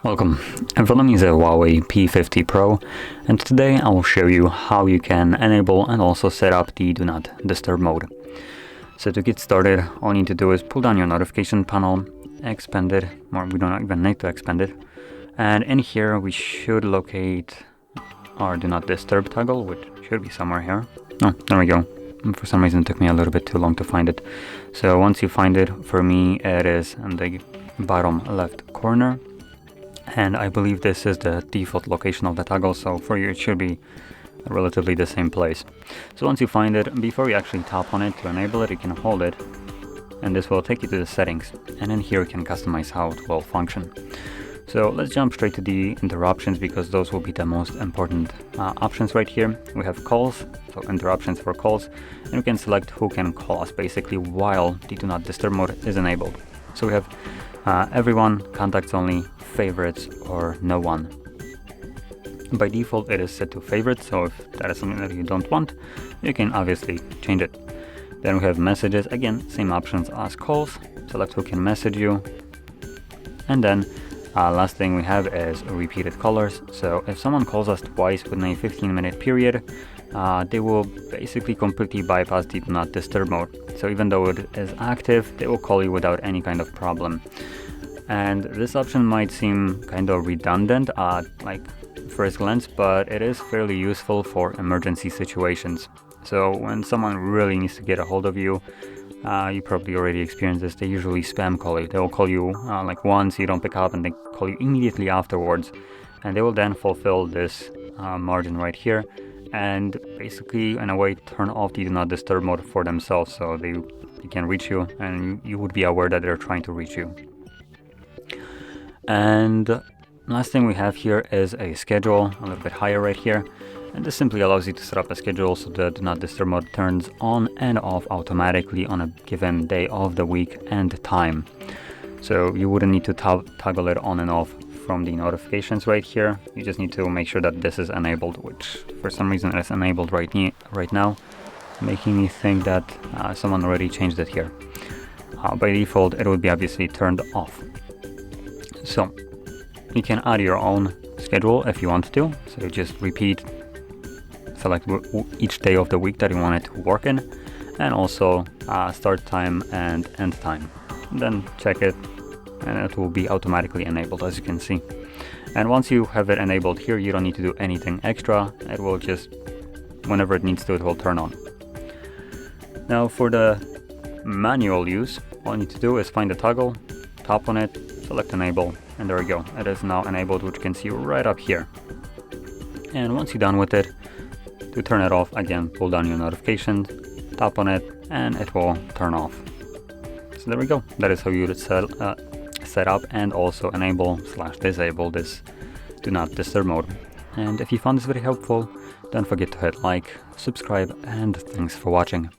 Welcome, in front of me is a HUAWEI P50 Pro, and today I will show you how you can enable and also set up the Do Not Disturb mode. So to get started, all you need to do is pull down your notification panel, expand it, or we don't even need to expand it, and in here we should locate our Do Not Disturb toggle, which should be somewhere here. Oh, there we go. For some reason it took me a little bit too long to find it. So once you find it, for me it is in the bottom left corner. And I believe this is the default location of the toggle, so for you it should be relatively the same place. So once you find it, before you actually tap on it to enable it, you can hold it, and this will take you to the settings, and in here you can customize how it will function. So let's jump straight to the interruptions, because those will be the most important options right here. We have calls, so interruptions for calls, and we can select who can call us basically while the Do Not Disturb mode is enabled. So we have everyone, contacts only, favorites, or no one. By default it is set to favorites, so if that is something that you don't want, you can obviously change it. Then we have messages, again same options as calls, select who can message you. And then last thing we have is repeated callers. So if someone calls us twice within a 15-minute period, they will basically completely bypass the Do Not Disturb mode. So even though it is active, they will call you without any kind of problem. And this option might seem kind of redundant at first glance, but it is fairly useful for emergency situations. So when someone really needs to get a hold of you, you probably already experienced this, they usually spam call you. They will call you once, you don't pick up, and they call you immediately afterwards. And they will then fulfill this margin right here, and basically in a way turn off the Do Not Disturb mode for themselves, so they can reach you and you would be aware that they're trying to reach you. And last thing we have here is a schedule, a little bit higher right here, and this simply allows you to set up a schedule so the Do Not Disturb mode turns on and off automatically on a given day of the week and time. So you wouldn't need to toggle it on and off from the notifications right here. You just need to make sure that this is enabled, which for some reason is enabled right now, making me think that someone already changed it here. By default it would be obviously turned off. So you can add your own schedule if you want to, so you just select each day of the week that you want it to work in, and also start time and end time. And then check it, and it will be automatically enabled, as you can see. And once you have it enabled here, you don't need to do anything extra. It will just, whenever it needs to, it will turn on. Now for the manual use, all you need to do is find the toggle, tap on it, select enable, and there we go. It is now enabled, which you can see right up here. And once you're done with it, to turn it off, again, pull down your notifications, tap on it, and it will turn off. So there we go. That is how you would set up and also enable/disable this Do Not Disturb mode. And if you found this very helpful, don't forget to hit like, subscribe, and thanks for watching.